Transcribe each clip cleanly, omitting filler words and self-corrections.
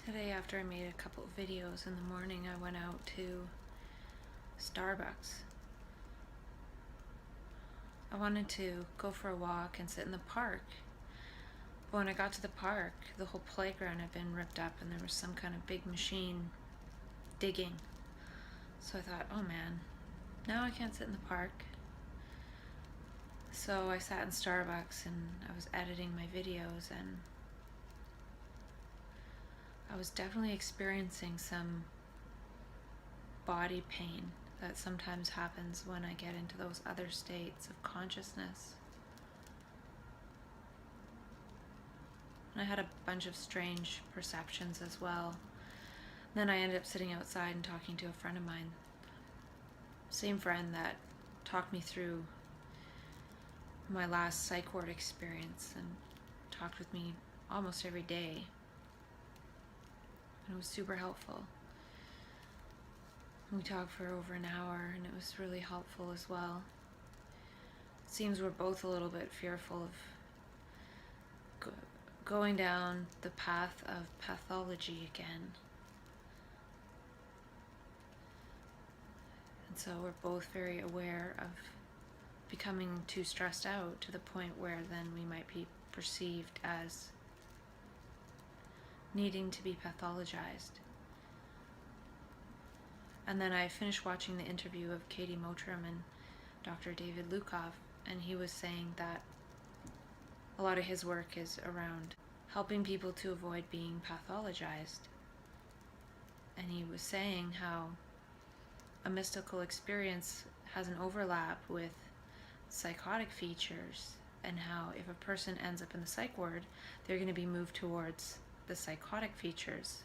Today, after I made a couple of videos in the morning, I went out to Starbucks. I wanted to go for a walk and sit in the park. But when I got to the park, the whole playground had been ripped up and there was some kind of big machine digging. So I thought, oh man, now I can't sit in the park. So I sat in Starbucks and I was editing my videos, and I was definitely experiencing some body pain that sometimes happens when I get into those other states of consciousness. And I had a bunch of strange perceptions as well. Then I ended up sitting outside and talking to a friend of mine. Same friend that talked me through my last psych ward experience and talked with me almost every day. And it was super helpful. We talked for over an hour and it was really helpful as well. It seems we're both a little bit fearful of going down the path of pathology again. And so we're both very aware of becoming too stressed out to the point where then we might be perceived as needing to be pathologized. And then I finished watching the interview of Katie Motormen and Dr. David Lukov, and he was saying that a lot of his work is around helping people to avoid being pathologized. And he was saying how a mystical experience has an overlap with psychotic features, and how if a person ends up in the psych ward, they're going to be moved towards the psychotic features.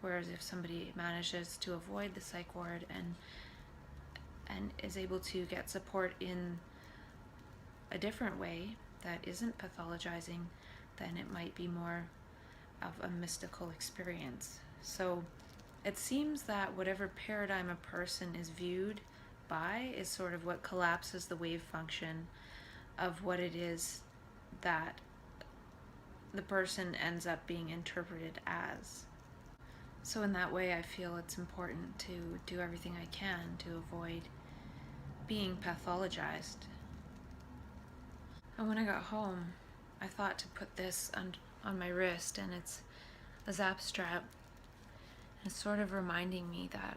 Whereas if somebody manages to avoid the psych ward and is able to get support in a different way that isn't pathologizing, then it might be more of a mystical experience. So it seems that whatever paradigm a person is viewed by is sort of what collapses the wave function of what it is that the person ends up being interpreted as. So in that way, I feel it's important to do everything I can to avoid being pathologized. And when I got home, I thought to put this on my wrist, and it's a zap strap. It's sort of reminding me that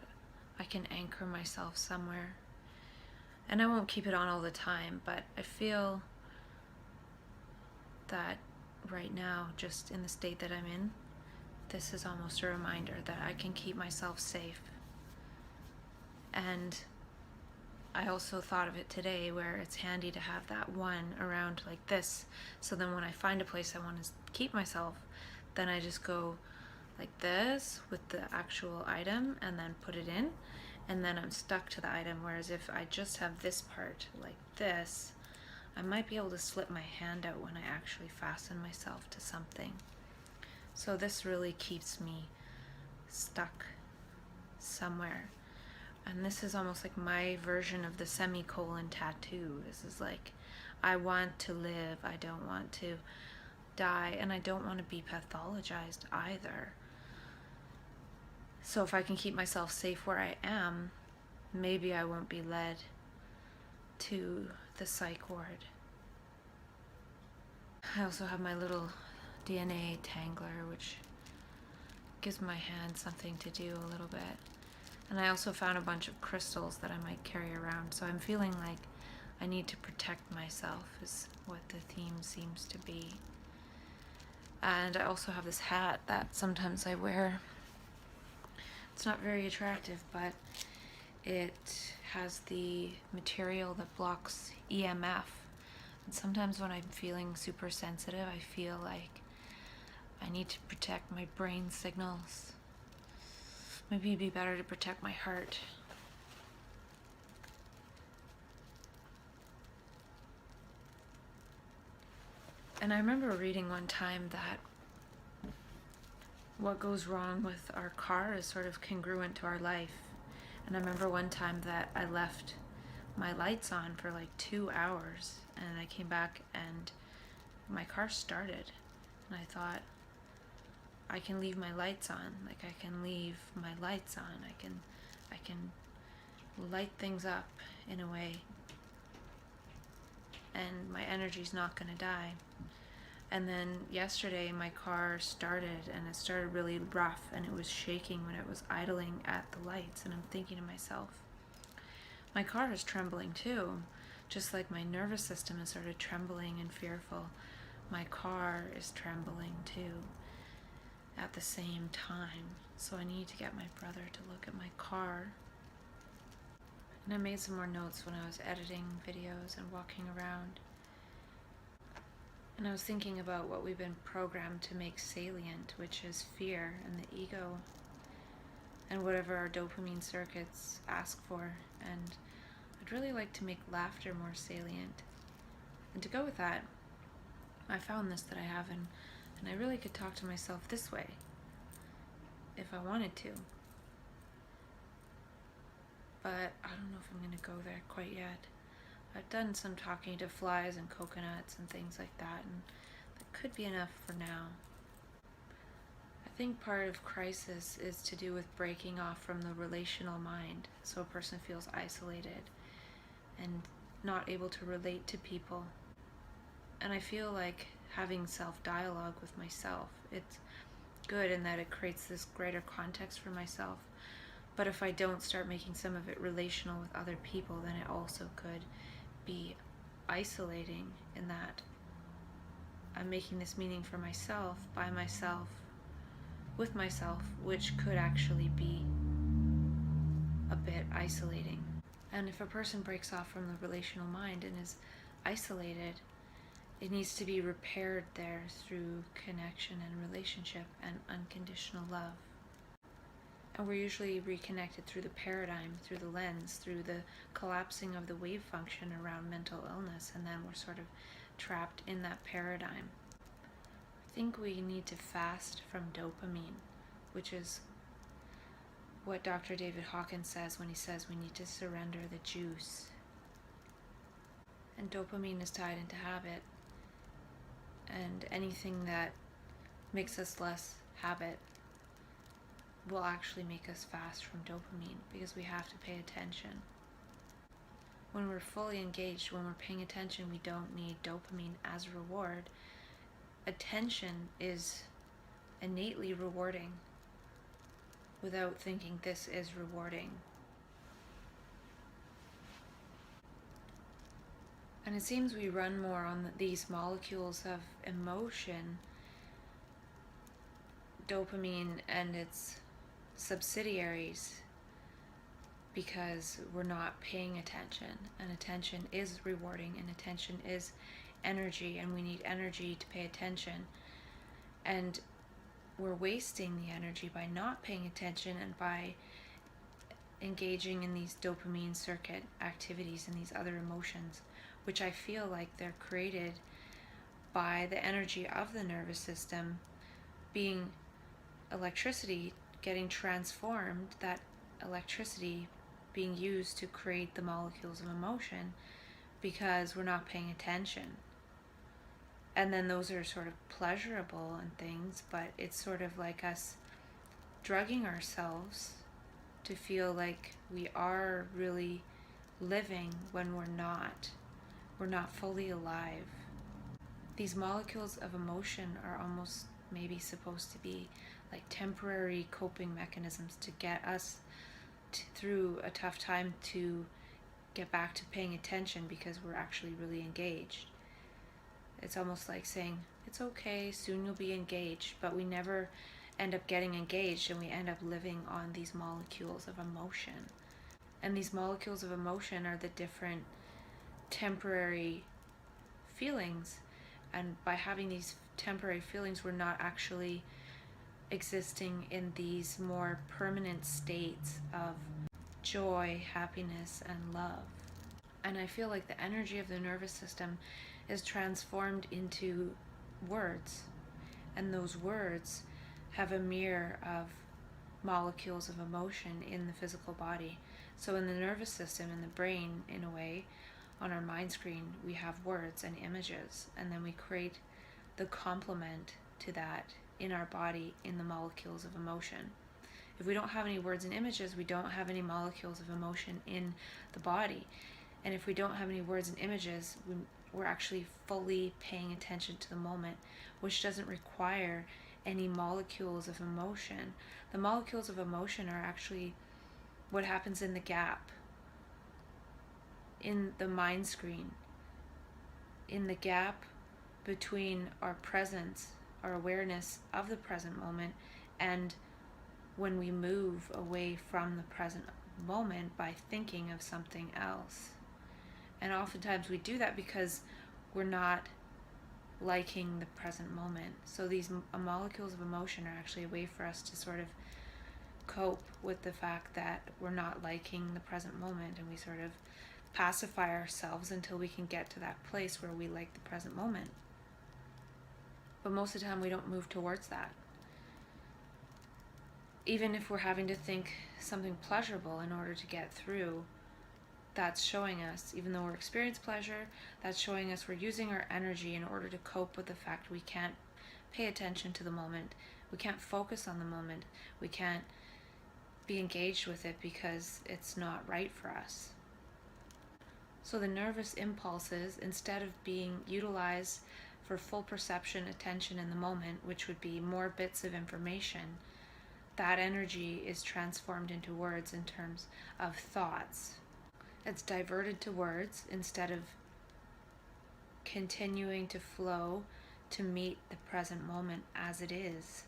I can anchor myself somewhere. And I won't keep it on all the time, but I feel that right now, just in the state that I'm in, this is almost a reminder that I can keep myself safe. And I also thought of it today where it's handy to have that one around like this, so then when I find a place I want to keep myself, then I just go like this with the actual item and then put it in, and then I'm stuck to the item. Whereas if I just have this part like this, I might be able to slip my hand out when I actually fasten myself to something. So this really keeps me stuck somewhere. And this is almost like my version of the semicolon tattoo. This is like, I want to live, I don't want to die, and I don't want to be pathologized either. So if I can keep myself safe where I am, maybe I won't be led to the psych ward. I also have my little DNA tangler, which gives my hand something to do a little bit. And I also found a bunch of crystals that I might carry around. So I'm feeling like I need to protect myself is what the theme seems to be. And I also have this hat that sometimes I wear. It's not very attractive, but it has the material that blocks EMF. And sometimes when I'm feeling super sensitive, I feel like I need to protect my brain signals. Maybe it'd be better to protect my heart. And I remember reading one time that what goes wrong with our car is sort of congruent to our life. And I remember one time that I left my lights on for like 2 hours, and I came back and my car started. And I thought, I can leave my lights on. Like, I can leave my lights on. I can light things up in a way, and my energy's not gonna die. And then yesterday my car started, and it started really rough, and it was shaking when it was idling at the lights, and I'm thinking to myself, my car is trembling too, just like my nervous system has started trembling and fearful. My car is trembling too at the same time. So I need to get my brother to look at my car. And I made some more notes when I was editing videos and walking around. And I was thinking about what we've been programmed to make salient, which is fear and the ego, and whatever our dopamine circuits ask for. And I'd really like to make laughter more salient. And to go with that, I found this that I have, and I really could talk to myself this way if I wanted to. But I don't know if I'm going to go there quite yet. I've done some talking to flies and coconuts and things like that, and that could be enough for now. I think part of crisis is to do with breaking off from the relational mind, so a person feels isolated and not able to relate to people. And I feel like having self-dialogue with myself, it's good in that it creates this greater context for myself. But if I don't start making some of it relational with other people, then it also could be isolating in that I'm making this meaning for myself, by myself, with myself, which could actually be a bit isolating. And if a person breaks off from the relational mind and is isolated, it needs to be repaired there through connection and relationship and unconditional love. And we're usually reconnected through the paradigm, through the lens, through the collapsing of the wave function around mental illness, and then we're sort of trapped in that paradigm. I think we need to fast from dopamine, which is what Dr. David Hawkins says when he says we need to surrender the juice. And dopamine is tied into habit, and anything that makes us less habit will actually make us fast from dopamine, because we have to pay attention. When we're fully engaged, when we're paying attention, we don't need dopamine as a reward. Attention is innately rewarding without thinking this is rewarding. And it seems we run more on these molecules of emotion, dopamine and its subsidiaries, because we're not paying attention, and attention is rewarding, and attention is energy, and we need energy to pay attention, and we're wasting the energy by not paying attention and by engaging in these dopamine circuit activities and these other emotions, which I feel like they're created by the energy of the nervous system being electricity getting transformed, that electricity being used to create the molecules of emotion, because we're not paying attention. And then those are sort of pleasurable and things, but it's sort of like us drugging ourselves to feel like we are really living when we're not. We're not fully alive. These molecules of emotion are almost maybe supposed to be like temporary coping mechanisms to get us through a tough time, to get back to paying attention because we're actually really engaged. It's almost like saying, it's okay, soon you'll be engaged, but we never end up getting engaged, and we end up living on these molecules of emotion. And these molecules of emotion are the different temporary feelings, and by having these temporary feelings, we're not actually existing in these more permanent states of joy, happiness, and love. And I feel like the energy of the nervous system is transformed into words, and those words have a mirror of molecules of emotion in the physical body. So in the nervous system, in the brain, in a way, on our mind screen, we have words and images, and then we create the complement to that in our body in the molecules of emotion. If we don't have any words and images, we don't have any molecules of emotion in the body. And if we don't have any words and images, we're actually fully paying attention to the moment, which doesn't require any molecules of emotion. The molecules of emotion are actually what happens in the gap, in the mind screen, in the gap between our presence, our awareness of the present moment, and when we move away from the present moment by thinking of something else. And oftentimes we do that because we're not liking the present moment. So these molecules of emotion are actually a way for us to sort of cope with the fact that we're not liking the present moment, and we sort of pacify ourselves until we can get to that place where we like the present moment. But most of the time we don't move towards that. Even if we're having to think something pleasurable in order to get through, that's showing us, even though we're experiencing pleasure, that's showing us we're using our energy in order to cope with the fact we can't pay attention to the moment, we can't focus on the moment, we can't be engaged with it because it's not right for us. So the nervous impulses, instead of being utilized for full perception, attention in the moment, which would be more bits of information, that energy is transformed into words in terms of thoughts. It's diverted to words instead of continuing to flow to meet the present moment as it is.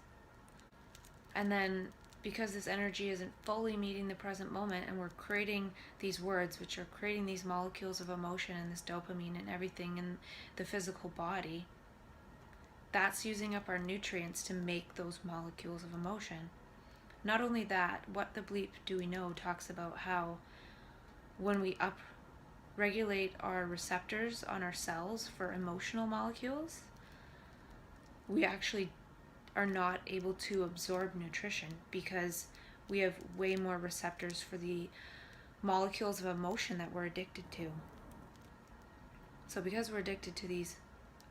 And then because this energy isn't fully meeting the present moment, and we're creating these words, which are creating these molecules of emotion and this dopamine and everything in the physical body, that's using up our nutrients to make those molecules of emotion. Not only that, What the Bleep Do We Know talks about how when we up-regulate our receptors on our cells for emotional molecules, we actually are not able to absorb nutrition because we have way more receptors for the molecules of emotion that we're addicted to. So because we're addicted to these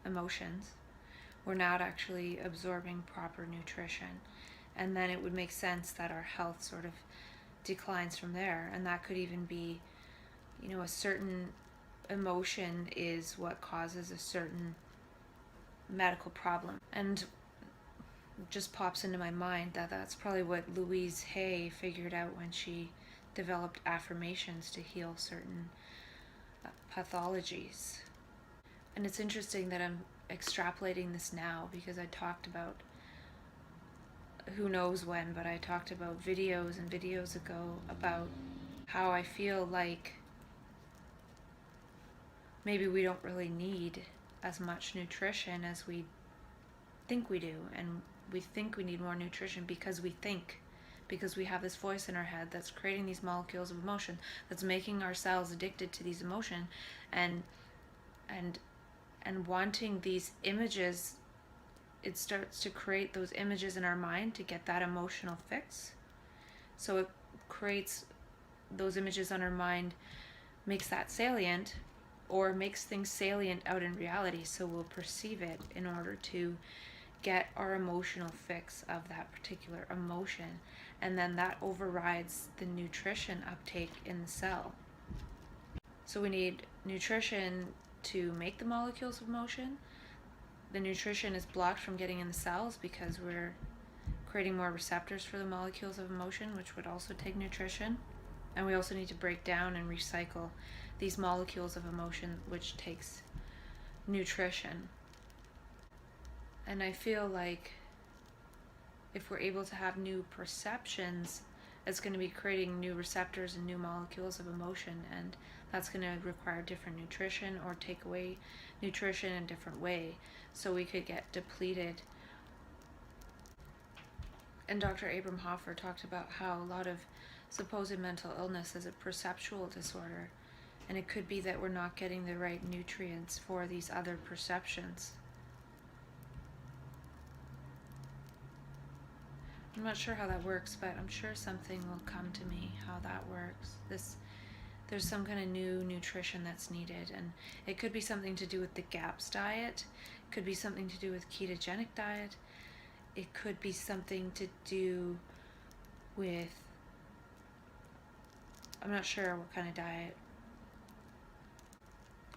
emotions, we're not actually absorbing proper nutrition. And then it would make sense that our health sort of declines from there. And that could even be, a certain emotion is what causes a certain medical problem. And it just pops into my mind that that's probably what Louise Hay figured out when she developed affirmations to heal certain pathologies. And it's interesting that I'm extrapolating this now because I talked about, who knows when, but I talked about videos and videos ago about how I feel like maybe we don't really need as much nutrition as we think we do. And we think we need more nutrition because we have this voice in our head that's creating these molecules of emotion, that's making our cells addicted to these emotion and wanting these images. It starts to create those images in our mind to get that emotional fix. So it creates those images on our mind, makes that salient, or makes things salient out in reality, so we'll perceive it in order to get our emotional fix of that particular emotion. And then that overrides the nutrition uptake in the cell. So we need nutrition to make the molecules of emotion. The nutrition is blocked from getting in the cells because we're creating more receptors for the molecules of emotion, which would also take nutrition. And we also need to break down and recycle these molecules of emotion, which takes nutrition. And I feel like if we're able to have new perceptions, it's going to be creating new receptors and new molecules of emotion, and that's going to require different nutrition or take away nutrition in a different way, so we could get depleted. And Dr. Abram Hoffer talked about how a lot of supposed mental illness is a perceptual disorder, and it could be that we're not getting the right nutrients for these other perceptions. I'm not sure how that works, but I'm sure something will come to me how that works. There's some kind of new nutrition that's needed, and it could be something to do with the GAPS diet, it could be something to do with ketogenic diet, it could be something to do with, I'm not sure what kind of diet.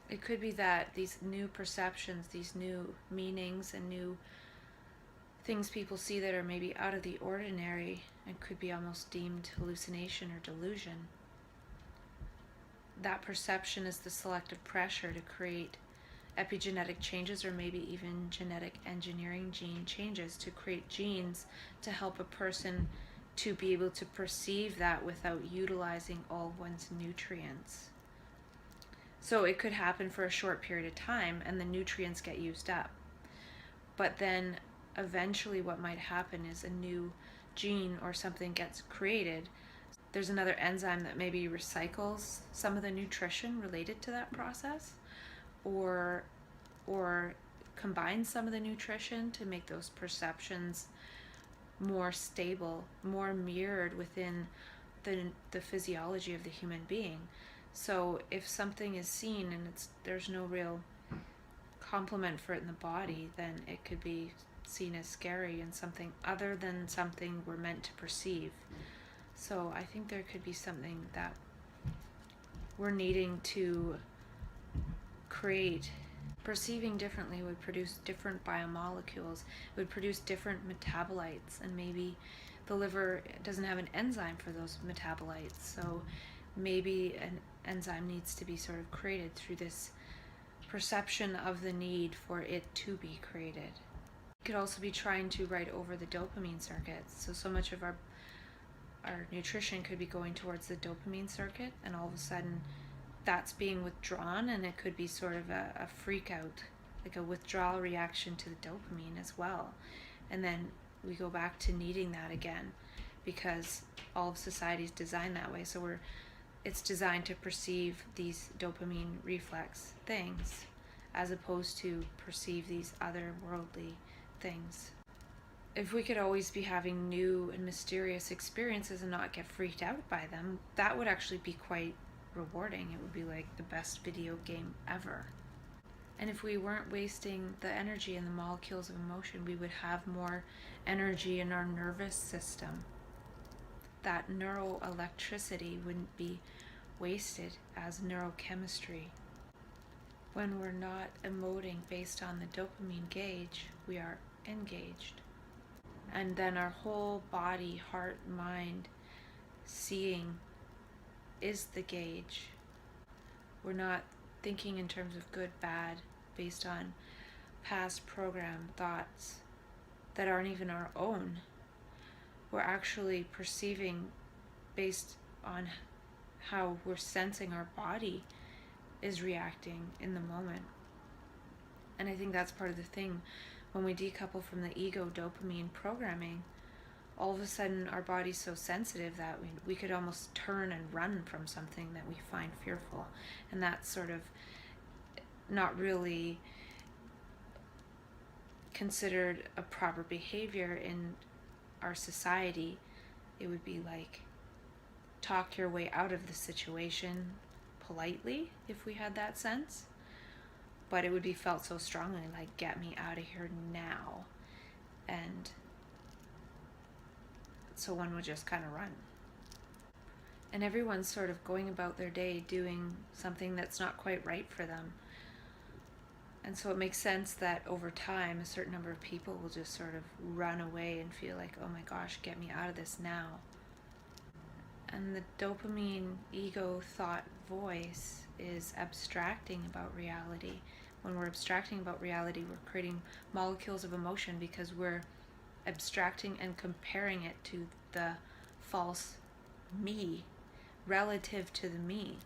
It could be that these new perceptions, these new meanings and new things people see that are maybe out of the ordinary and could be almost deemed hallucination or delusion. That perception is the selective pressure to create epigenetic changes, or maybe even genetic engineering gene changes to create genes to help a person to be able to perceive that without utilizing all one's nutrients. So it could happen for a short period of time and the nutrients get used up. But then eventually what might happen is a new gene or something gets created. There's another enzyme that maybe recycles some of the nutrition related to that process, or combines some of the nutrition to make those perceptions more stable, more mirrored within the physiology of the human being. So if something is seen and there's no real complement for it in the body, then it could be seen as scary and something other than something we're meant to perceive. So I think there could be something that we're needing to create. Perceiving differently would produce different biomolecules, would produce different metabolites, and maybe the liver doesn't have an enzyme for those metabolites, so maybe an enzyme needs to be sort of created through this perception of the need for it to be created. It could also be trying to write over the dopamine circuits, so much of our nutrition could be going towards the dopamine circuit, and all of a sudden that's being withdrawn, and it could be sort of a freak out, like a withdrawal reaction to the dopamine as well. And then we go back to needing that again, because all of society is designed that way. So it's designed to perceive these dopamine reflex things as opposed to perceive these otherworldly things. If we could always be having new and mysterious experiences and not get freaked out by them, that would actually be quite rewarding. It would be like the best video game ever. And if we weren't wasting the energy in the molecules of emotion, we would have more energy in our nervous system. That neuroelectricity wouldn't be wasted as neurochemistry. When we're not emoting based on the dopamine gauge, we are engaged. And then our whole body, heart, mind, seeing is the gauge. We're not thinking in terms of good, bad, based on past programmed thoughts that aren't even our own. We're actually perceiving based on how we're sensing our body is reacting in the moment. And I think that's part of the thing. When we decouple from the ego dopamine programming, all of a sudden our body's so sensitive that we could almost turn and run from something that we find fearful. And that's sort of not really considered a proper behavior in our society. It would be like talk your way out of the situation politely if we had that sense. But it would be felt so strongly, like, get me out of here now. And so one would just kind of run. And everyone's sort of going about their day doing something that's not quite right for them. And so it makes sense that over time, a certain number of people will just sort of run away and feel like, oh my gosh, get me out of this now. And the dopamine ego thought voice is abstracting about reality. When we're abstracting about reality, we're creating molecules of emotion because we're abstracting and comparing it to the false me, relative to the me.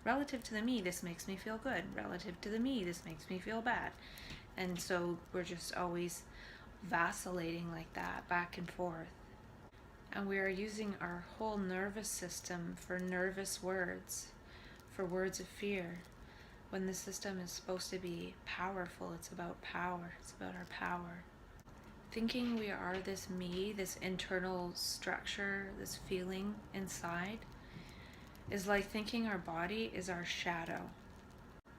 Relative to the me, this makes me feel good. Relative to the me, this makes me feel bad. And so we're just always vacillating like that, back and forth. And we are using our whole nervous system for nervous words, for words of fear. When the system is supposed to be powerful, it's about power, it's about our power. Thinking we are this me, this internal structure, this feeling inside, is like thinking our body is our shadow.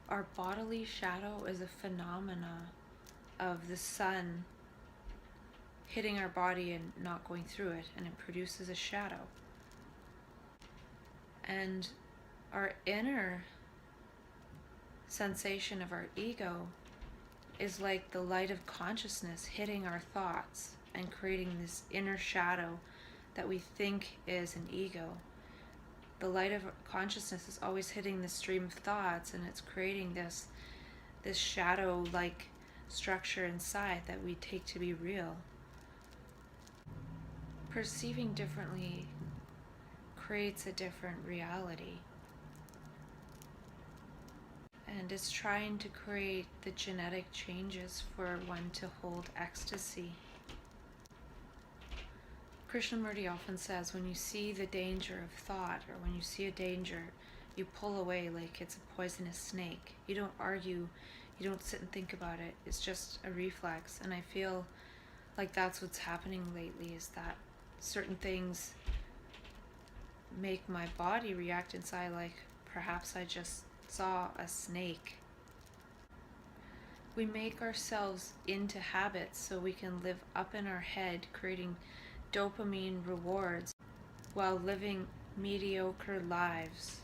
Our bodily shadow is a phenomena of the sun hitting our body and not going through it, and it produces a shadow. And our inner sensation of our ego is like the light of consciousness hitting our thoughts and creating this inner shadow that we think is an ego. The light of consciousness is always hitting the stream of thoughts, and it's creating this shadow-like structure inside that we take to be real. Perceiving differently creates a different reality. And it's trying to create the genetic changes for one to hold ecstasy. Krishnamurti often says, when you see the danger of thought, or when you see a danger, you pull away like it's a poisonous snake. You don't argue, you don't sit and think about it. It's just a reflex. And I feel like that's what's happening lately, is that certain things make my body react inside like perhaps I just saw a snake. We make ourselves into habits so we can live up in our head, creating dopamine rewards while living mediocre lives.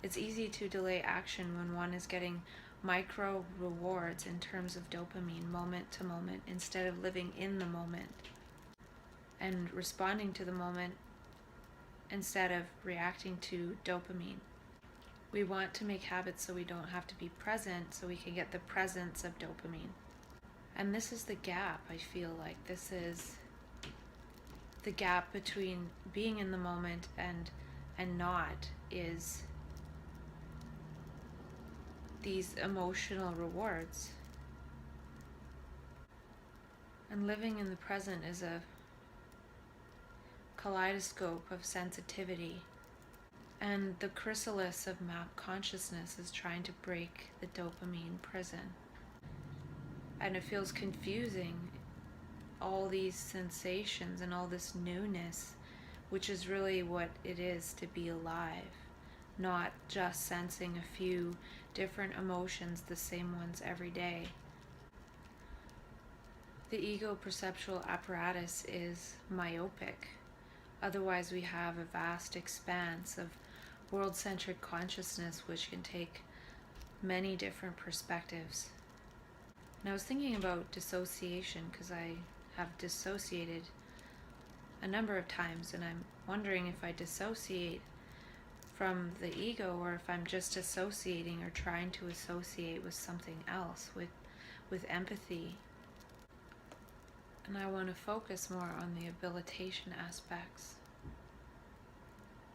It's easy to delay action when one is getting micro rewards in terms of dopamine moment to moment, instead of living in the moment and responding to the moment instead of reacting to dopamine. We want to make habits so we don't have to be present, so we can get the presence of dopamine. And this is the gap, I feel like. This is the gap between being in the moment and not, is these emotional rewards. And living in the present is a kaleidoscope of sensitivity. And the chrysalis of map consciousness is trying to break the dopamine prison. And it feels confusing, all these sensations and all this newness, which is really what it is to be alive, not just sensing a few different emotions, the same ones every day. The ego perceptual apparatus is myopic. Otherwise, we have a vast expanse of world-centric consciousness which can take many different perspectives. And I was thinking about dissociation, because I have dissociated a number of times, and I'm wondering if I dissociate from the ego, or if I'm just associating or trying to associate with something else, with empathy. And I want to focus more on the habilitation aspects,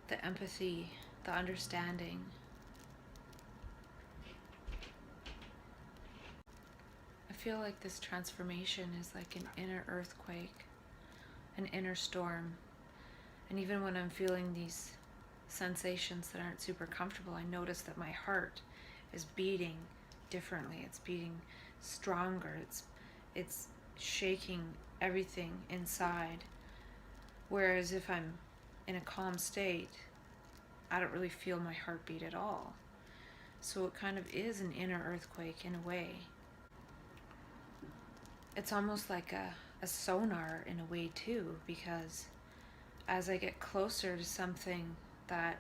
the empathy, the understanding. I feel like this transformation is like an inner earthquake, an inner storm. And even when I'm feeling these sensations that aren't super comfortable, I notice that my heart is beating differently. It's beating stronger. It's shaking everything inside. Whereas if I'm in a calm state, I don't really feel my heartbeat at all. So it kind of is an inner earthquake in a way. It's almost like a sonar in a way too, because as I get closer to something that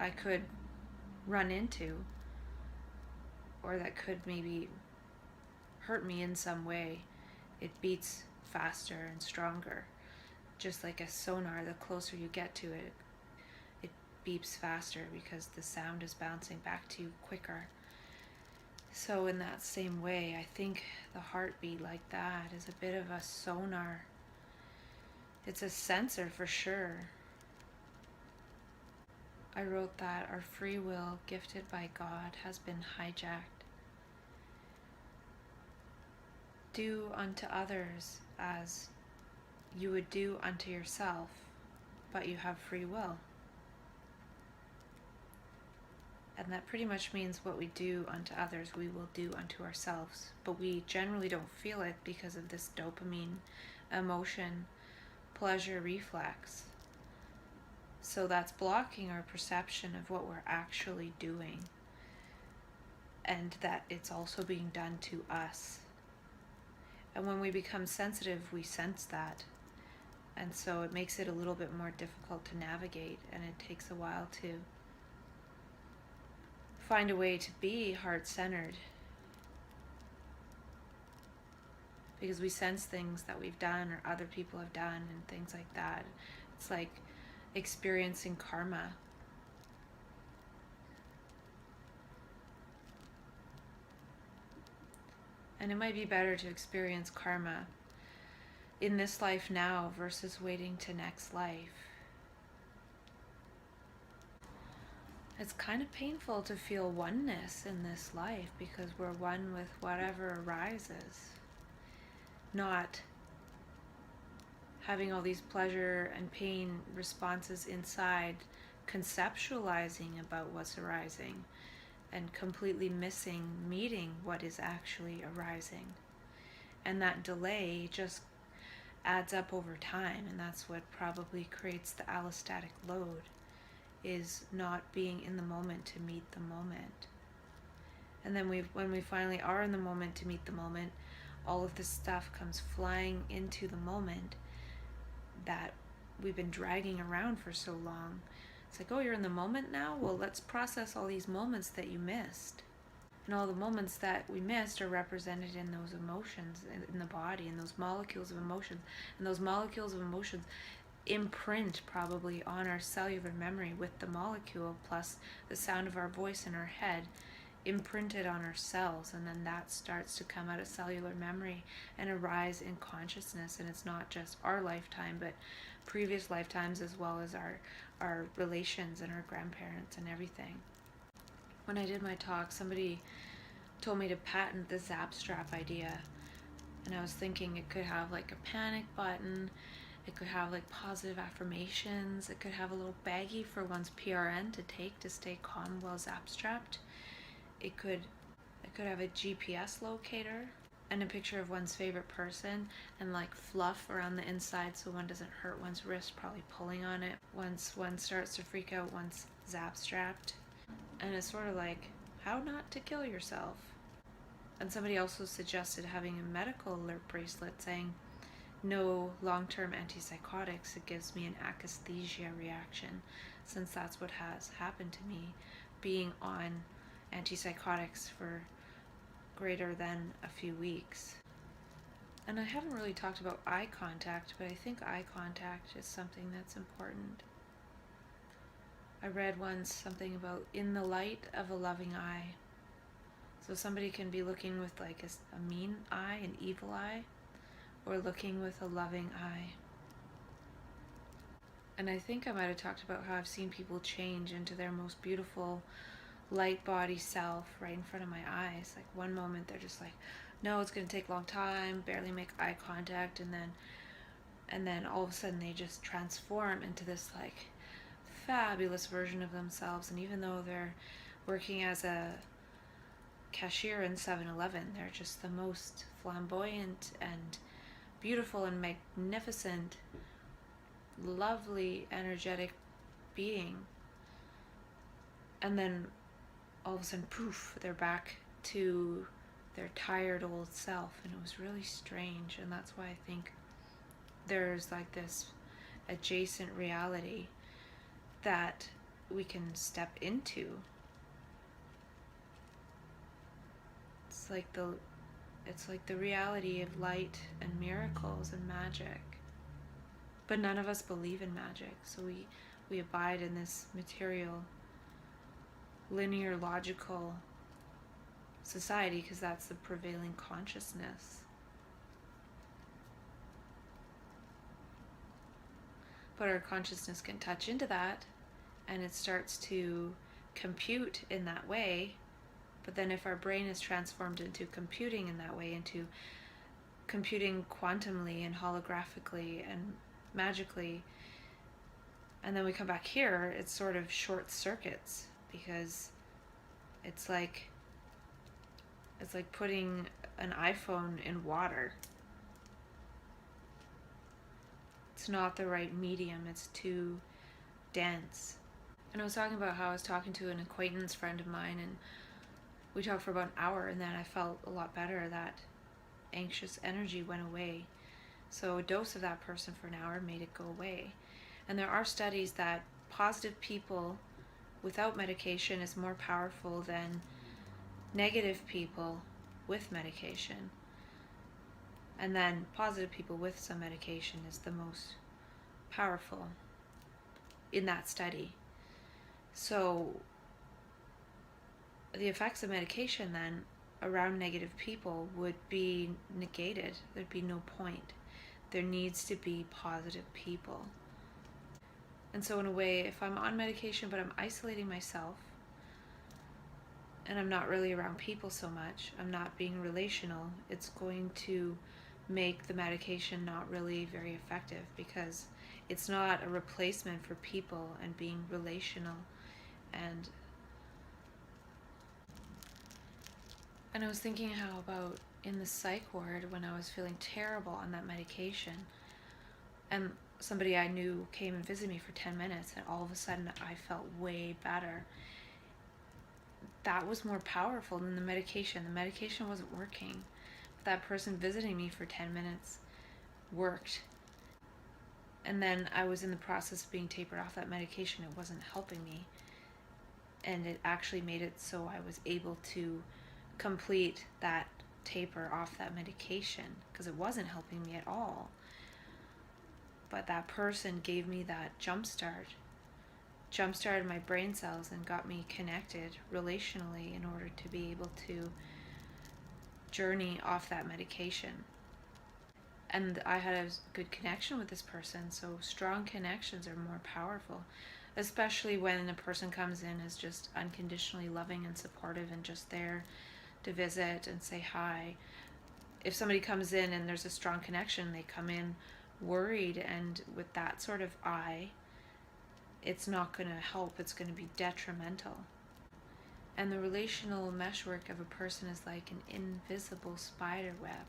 I could run into, or that could maybe hurt me in some way, it beats faster and stronger. Just like a sonar, the closer you get to it, it beeps faster because the sound is bouncing back to you quicker. So in that same way, I think the heartbeat like that is a bit of a sonar. It's a sensor for sure. I wrote that our free will, gifted by God, has been hijacked. Do unto others as you would do unto yourself, but you have free will. And that pretty much means what we do unto others, we will do unto ourselves. But we generally don't feel it because of this dopamine emotion pleasure reflex. So that's blocking our perception of what we're actually doing, and that it's also being done to us. And when we become sensitive, we sense that. And so it makes it a little bit more difficult to navigate, and it takes a while to find a way to be heart-centered, because we sense things that we've done or other people have done and things like that. It's like experiencing karma. And it might be better to experience karma in this life now versus waiting to next life. It's kind of painful to feel oneness in this life because we're one with whatever arises, not having all these pleasure and pain responses inside, conceptualizing about what's arising and completely missing meeting what is actually arising. And that delay just adds up over time, and that's what probably creates the allostatic load, is not being in the moment to meet the moment. And then when we finally are in the moment to meet the moment, all of this stuff comes flying into the moment that we've been dragging around for so long. It's like, oh, you're in the moment now? Well, let's process all these moments that you missed. And all the moments that we missed are represented in those emotions in the body, in those molecules of emotions. And those molecules of emotions imprint probably on our cellular memory with the molecule plus the sound of our voice in our head imprinted on our cells, and then that starts to come out of cellular memory and arise in consciousness. And it's not just our lifetime, but previous lifetimes, as well as our relations and our grandparents and everything. When I did my talk, somebody told me to patent the zap strap idea, and I was thinking it could have like a panic button, it could have like positive affirmations, it could have a little baggie for one's PRN to take to stay calm while zap strapped. It could have a GPS locator and a picture of one's favorite person and like fluff around the inside so one doesn't hurt one's wrist, probably pulling on it once one starts to freak out once zap strapped. And it's sort of like how not to kill yourself. And somebody also suggested having a medical alert bracelet saying no long-term antipsychotics. It gives me an akathisia reaction, since that's what has happened to me, being on antipsychotics for greater than a few weeks. And I haven't really talked about eye contact, but I think eye contact is something that's important. I read once something about in the light of a loving eye. So somebody can be looking with like a mean eye, an evil eye, or looking with a loving eye. And I think I might have talked about how I've seen people change into their most beautiful light body self right in front of my eyes. Like one moment they're just like, no, it's going to take a long time, barely make eye contact, and then all of a sudden they just transform into this like fabulous version of themselves. And even though they're working as a cashier in 7-Eleven, they're just the most flamboyant and beautiful and magnificent, lovely, energetic being. And then all of a sudden, poof, they're back to their tired old self. And it was really strange. And that's why I think there's like this adjacent reality that we can step into. It's like the reality of light and miracles and magic. But none of us believe in magic, so we abide in this material, linear, logical society because that's the prevailing consciousness. But our consciousness can touch into that, and it starts to compute in that way. But then if our brain is transformed into computing in that way, into computing quantumly and holographically and magically, and then we come back here, it sort of short circuits, because it's like putting an iPhone in water. It's not the right medium, it's too dense. And I was talking about how I was talking to an acquaintance friend of mine, and we talked for about an hour, and then I felt a lot better that anxious energy went away. So a dose of that person for an hour made it go away. And there are studies that positive people without medication is more powerful than negative people with medication. And then positive people with some medication is the most powerful in that study. So the effects of medication then around negative people would be negated. There'd be no point. There needs to be positive people. And so in a way, if I'm on medication but I'm isolating myself and I'm not really around people so much, I'm not being relational, it's going to make the medication not really very effective, because it's not a replacement for people and being relational. And I was thinking how about in the psych ward when I was feeling terrible on that medication, and somebody I knew came and visited me for 10 minutes, and all of a sudden I felt way better. That was more powerful than the medication. The medication wasn't working, but that person visiting me for 10 minutes worked. And then I was in the process of being tapered off that medication. It wasn't helping me, and it actually made it so I was able to complete that taper off that medication, because it wasn't helping me at all. But that person gave me that jumpstart, jump-started my brain cells and got me connected relationally in order to be able to journey off that medication. And I had a good connection with this person, so strong connections are more powerful, especially when a person comes in as just unconditionally loving and supportive and just there to visit and say hi. If somebody comes in and there's a strong connection, they come in worried, and with that sort of eye, it's not going to help, it's going to be detrimental. And the relational meshwork of a person is like an invisible spider web,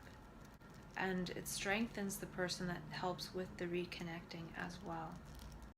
and it strengthens the person that helps with the reconnecting as well.